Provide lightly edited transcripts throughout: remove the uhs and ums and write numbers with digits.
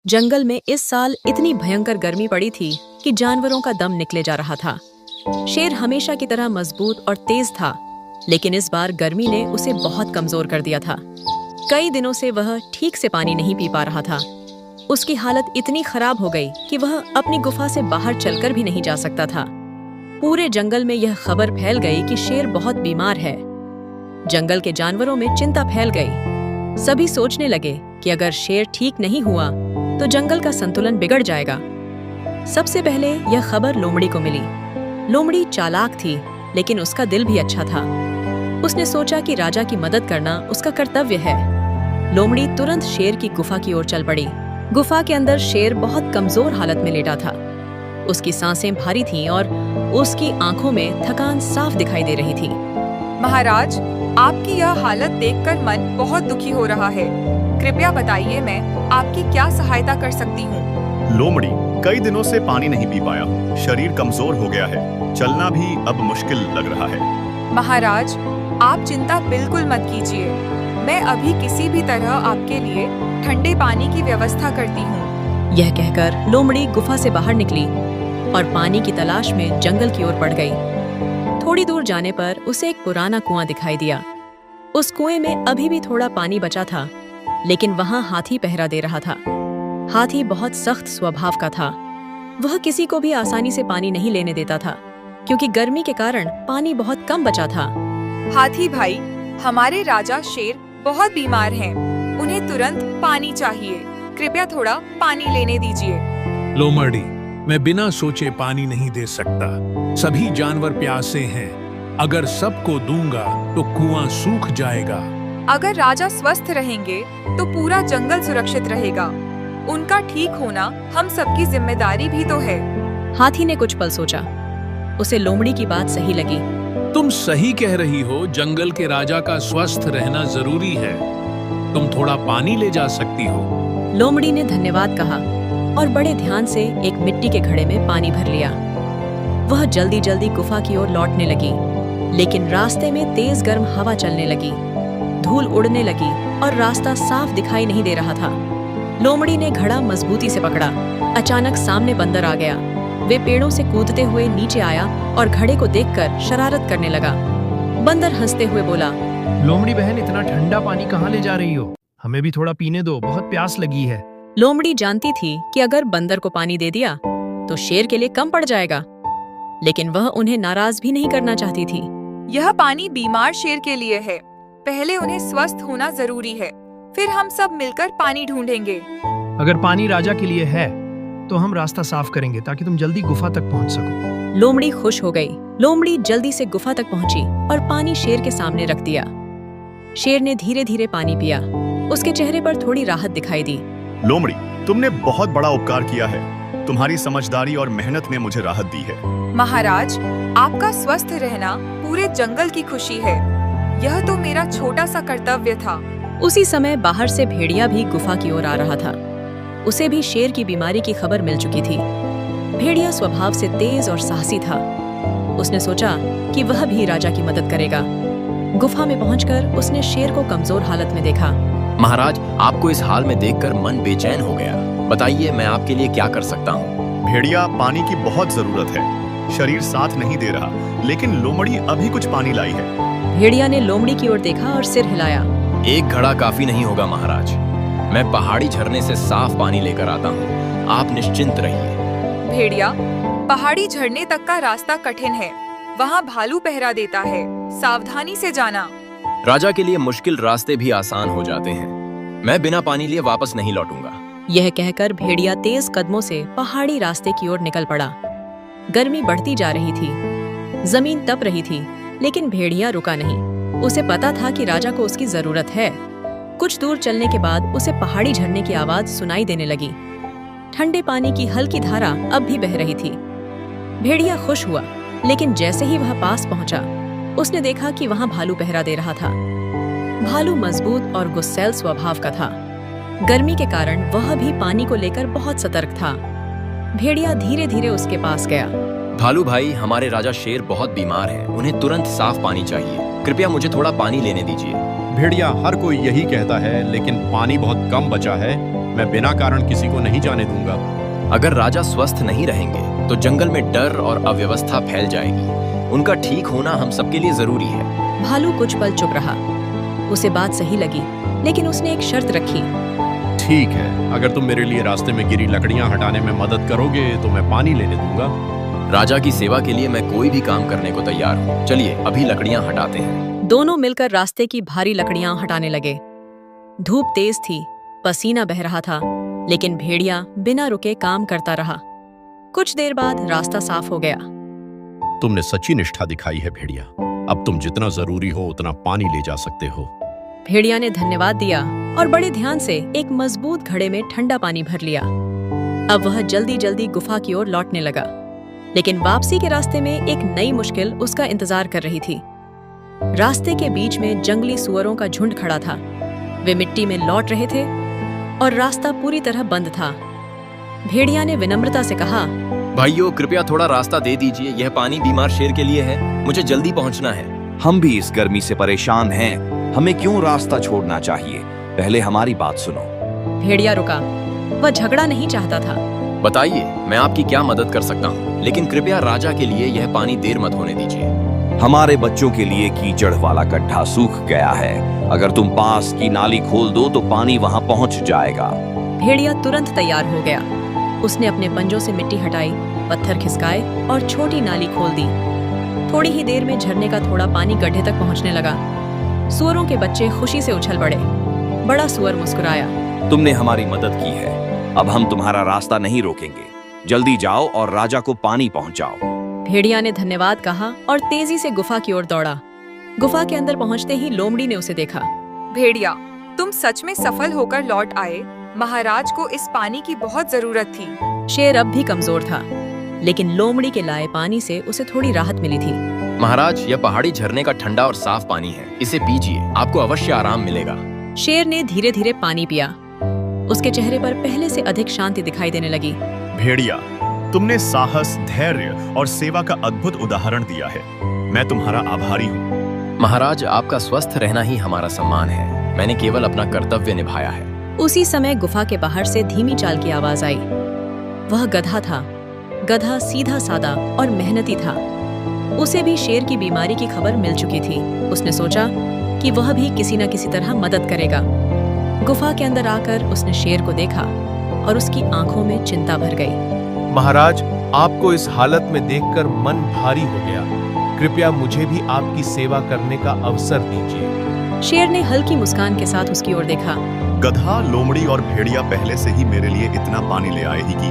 जंगल में इस साल इतनी भयंकर गर्मी पड़ी थी कि जानवरों का दम निकले जा रहा था। शेर हमेशा की तरह मजबूत और तेज था, लेकिन इस बार गर्मी ने उसे बहुत कमजोर कर दिया था। कई दिनों से वह ठीक से पानी नहीं पी पा रहा था। उसकी हालत इतनी खराब हो गई कि वह अपनी गुफा से बाहर चलकर भी नहीं जा सकता था। पूरे जंगल में यह खबर फैल गई कि शेर बहुत बीमार है। जंगल के जानवरों में चिंता फैल गई। सभी सोचने लगे कि अगर शेर ठीक नहीं हुआ तो जंगल का संतुलन बिगड़ जाएगा। सबसे पहले यह खबर लोमड़ी को मिली। लोमड़ी चालाक थी, लेकिन उसका दिल भी अच्छा था। उसने सोचा कि राजा की मदद करना उसका कर्तव्य है। लोमड़ी तुरंत शेर की गुफा की ओर चल पड़ी। गुफा के अंदर शेर बहुत कमजोर हालत में लेटा था। उसकी सांसें भारी थीं और उसकी आंखों में थकान साफ दिखाई दे रही थी। महाराज, आपकी यह हालत देखकर मन बहुत दुखी हो रहा है। कृपया बताइए, मैं आपकी क्या सहायता कर सकती हूँ? लोमड़ी, कई दिनों से पानी नहीं पी पाया हूँ। शरीर कमजोर हो गया है। चलना भी अब मुश्किल लग रहा है। महाराज, आप चिंता बिल्कुल मत कीजिए। मैं अभी किसी भी तरह आपके लिए ठंडे पानी की व्यवस्था करती हूँ। यह कहकर लोमड़ी गुफा से बाहर निकली और पानी की तलाश में जंगल की ओर बढ़ गई। थोड़ी दूर जाने पर उसे एक पुराना कुआं दिखाई दिया। उस कुएं में अभी भी थोड़ा पानी बचा था, लेकिन वहां हाथी पहरा दे रहा था। हाथी बहुत सख्त स्वभाव का था। वह किसी को भी आसानी से पानी नहीं लेने देता था, क्योंकि गर्मी के कारण पानी बहुत कम बचा था। हाथी भाई, हमारे राजा शेर बहुत बीमार हैं। उन्हें तुरंत पानी चाहिए। कृपया थोड़ा पानी लेने दीजिए। लोमड़ी, मैं बिना सोचे पानी नहीं दे सकता। सभी जानवर प्यासे हैं। अगर सबको दूंगा तो कुआं सूख जाएगा। अगर राजा स्वस्थ रहेंगे तो पूरा जंगल सुरक्षित रहेगा। उनका ठीक होना हम सबकी जिम्मेदारी भी तो है। हाथी ने कुछ पल सोचा। उसे लोमड़ी की बात सही लगी। तुम सही कह रही हो। जंगल के राजा का स्वस्थ रहना जरूरी है। तुम थोड़ा पानी ले जा सकती हो। लोमड़ी ने धन्यवाद कहा और बड़े ध्यान से एक मिट्टी के घड़े में पानी भर लिया। वह जल्दी जल्दी गुफा की ओर लौटने लगी, लेकिन रास्ते में तेज गर्म हवा चलने लगी। धूल उड़ने लगी और रास्ता साफ दिखाई नहीं दे रहा था। लोमड़ी ने घड़ा मजबूती से पकड़ा। अचानक सामने बंदर आ गया। वे पेड़ों से कूदते हुए नीचे आया और घड़े को देखकर शरारत करने लगा। बंदर हंसते हुए बोला, लोमड़ी बहन, इतना ठंडा पानी कहाँ ले जा रही हो? हमें भी थोड़ा पीने दो, बहुत प्यास लगी है। लोमड़ी जानती थी कि अगर बंदर को पानी दे दिया तो शेर के लिए कम पड़ जाएगा, लेकिन वह उन्हें नाराज भी नहीं करना चाहती थी। यह पानी बीमार शेर के लिए है। पहले उन्हें स्वस्थ होना जरूरी है, फिर हम सब मिलकर पानी ढूंढेंगे। अगर पानी राजा के लिए है तो हम रास्ता साफ करेंगे ताकि तुम जल्दी गुफा तक पहुंच सको। लोमड़ी खुश हो गई। लोमड़ी जल्दी से गुफा तक पहुंची और पानी शेर के सामने रख दिया। शेर ने धीरे धीरे पानी पिया। उसके चेहरे पर थोड़ी राहत दिखाई दी। लोमड़ी, तुमने बहुत बड़ा उपकार किया है। तुम्हारी समझदारी और मेहनत ने मुझे राहत दी है। महाराज, आपका स्वस्थ रहना पूरे जंगल की खुशी है। यह तो मेरा छोटा सा कर्तव्य था। उसी समय बाहर से भेड़िया भी गुफा की ओर आ रहा था। उसे भी शेर की बीमारी की खबर मिल चुकी थी। भेड़िया स्वभाव से तेज और साहसी था। उसने सोचा कि वह भी राजा की मदद करेगा। गुफा में पहुंचकर उसने शेर को कमजोर हालत में देखा। महाराज, आपको इस हाल में देखकर मन बेचैन हो गया। बताइए, मैं आपके लिए क्या कर सकता हूँ? भेड़िया, पानी की बहुत जरूरत है। शरीर साथ नहीं दे रहा, लेकिन लोमड़ी अभी कुछ पानी लाई है। भेड़िया ने लोमड़ी की ओर देखा और सिर हिलाया। एक घड़ा काफी नहीं होगा महाराज। मैं पहाड़ी झरने से साफ पानी लेकर आता हूँ। आप निश्चिंत रहिए। भेड़िया, पहाड़ी झरने तक का रास्ता कठिन है। वहाँ भालू पहरा देता है। सावधानी से जाना। राजा के लिए मुश्किल रास्ते भी आसान हो जाते हैं। मैं बिना पानी लिए वापस नहीं लौटूंगा। यह कहकर भेड़िया तेज कदमों से पहाड़ी रास्ते की ओर निकल पड़ा। गर्मी बढ़ती जा रही थी। जमीन तप रही थी, लेकिन भेड़िया रुका नहीं। उसे पता था कि राजा को उसकी जरूरत है। कुछ दूर चलने के बाद उसे पहाड़ी झरने की आवाज सुनाई देने लगी। ठंडे पानी की हल्की धारा अब भी बह रही थी। भेड़िया खुश हुआ, लेकिन जैसे ही वह पास पहुंचा, उसने देखा कि वहां भालू पहरा दे रहा था। भालू मजबूत और गुस्सैल स्वभाव का था। गर्मी के कारण वह भी पानी को लेकर बहुत सतर्क था। भेड़िया धीरे धीरे उसके पास गया। भालू भाई, हमारे राजा शेर बहुत बीमार हैं। उन्हें तुरंत साफ पानी चाहिए। कृपया मुझे थोड़ा पानी लेने दीजिए। भेड़िया, हर कोई यही कहता है, लेकिन पानी बहुत कम बचा है। मैं बिना कारण किसी को नहीं जाने दूंगा। अगर राजा स्वस्थ नहीं रहेंगे तो जंगल में डर और अव्यवस्था फैल जाएगी। उनका ठीक होना हम सबके लिए जरूरी है। भालू कुछ पल चुप रहा। उसे बात सही लगी, लेकिन उसने एक शर्त रखी। ठीक है, अगर तुम मेरे लिए रास्ते में गिरी लकड़ियां हटाने में मदद करोगे तो मैं पानी लेने दूंगा। राजा की सेवा के लिए मैं कोई भी काम करने को तैयार हूँ। चलिए अभी लकड़ियां हटाते हैं। दोनों मिलकर रास्ते की भारी लकड़ियां हटाने लगे। धूप तेज थी, पसीना बह रहा था, लेकिन भेड़िया बिना रुके काम करता रहा। कुछ देर बाद रास्ता साफ हो गया। तुमने सच्ची निष्ठा दिखाई है भेड़िया। अब तुम जितना जरूरी हो उतना पानी ले जा सकते हो। भेड़िया ने धन्यवाद दिया और बड़े ध्यान से एक मजबूत घड़े में ठंडा पानी भर लिया। अब वह जल्दी जल्दी गुफा की ओर लौटने लगा, लेकिन वापसी के रास्ते में एक नई मुश्किल उसका इंतजार कर रही थी। रास्ते के बीच में जंगली सुअरों का झुंड खड़ा था। वे मिट्टी में लौट रहे थे और रास्ता पूरी तरह बंद था। भेड़िया ने विनम्रता से कहा, भाइयों कृपया थोड़ा रास्ता दे दीजिए। यह पानी बीमार शेर के लिए है, मुझे जल्दी पहुंचना है। हम भी इस गर्मी से परेशान हैं। हमें क्यों रास्ता छोड़ना चाहिए? पहले हमारी बात सुनो। भेड़िया रुका। वह झगड़ा नहीं चाहता था। बताइए, मैं आपकी क्या मदद कर सकता हूँ, लेकिन कृपया राजा के लिए यह पानी देर मत होने दीजिए। हमारे बच्चों के लिए कीचड़ वाला गड्ढा सूख गया है। अगर तुम पास की नाली खोल दो तो पानी वहां पहुंच जाएगा। भेड़िया तुरंत तैयार हो गया। उसने अपने पंजों से मिट्टी हटाई, पत्थर खिसकाए और छोटी नाली खोल दी। थोड़ी ही देर में झरने का थोड़ा पानी गड्ढे तक पहुंचने लगा। सुअरों के बच्चे खुशी से उछल पड़े। बड़ा सुअर मुस्कुराया। तुमने हमारी मदद की है। अब हम तुम्हारा रास्ता नहीं रोकेंगे। जल्दी जाओ और राजा को पानी पहुंचाओ। भेड़िया ने धन्यवाद कहा और तेजी से गुफा की ओर दौड़ा। गुफा के अंदर पहुंचते ही लोमड़ी ने उसे देखा। भेड़िया, तुम सच में सफल होकर लौट आए। महाराज को इस पानी की बहुत जरूरत थी। शेर अब भी कमजोर था, लेकिन लोमड़ी के लाए पानी से उसे थोड़ी राहत मिली थी। महाराज, यह पहाड़ी झरने का ठंडा और साफ पानी है। इसे पीजिए, आपको अवश्य आराम मिलेगा। शेर ने धीरे धीरे पानी पिया। उसके चेहरे पर पहले से अधिक शांति दिखाई देने लगी। भेड़िया, तुमने साहस, धैर्य और सेवा का अद्भुत उदाहरण दिया है। मैं तुम्हारा आभारी हूँ। महाराज, आपका स्वस्थ रहना ही हमारा सम्मान है। मैंने केवल अपना कर्तव्य निभाया है। उसी समय गुफा के बाहर से धीमी चाल की आवाज आई। वह गधा था। गधा सीधा सादा और मेहनती था। उसे भी शेर की बीमारी की खबर मिल चुकी थी। उसने सोचा कि वह भी किसी न किसी तरह मदद करेगा। गुफा के अंदर आकर उसने शेर को देखा और उसकी आंखों में चिंता भर गई। महाराज, आपको इस हालत में देखकर मन भारी हो गया। कृपया मुझे भी आपकी सेवा करने का अवसर दीजिए। शेर ने हल्की मुस्कान के साथ उसकी ओर देखा। गधा, लोमड़ी और भेड़िया पहले से ही मेरे लिए इतना पानी ले आए ही कि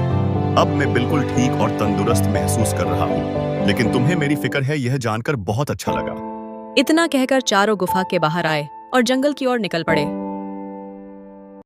अब मैं बिल्कुल ठीक और तंदुरुस्त महसूस कर रहा हूँ। लेकिन तुम्हें मेरी फिक्र है, यह जानकर बहुत अच्छा लगा। इतना कहकर चारों गुफा के बाहर आए और जंगल की ओर निकल पड़े।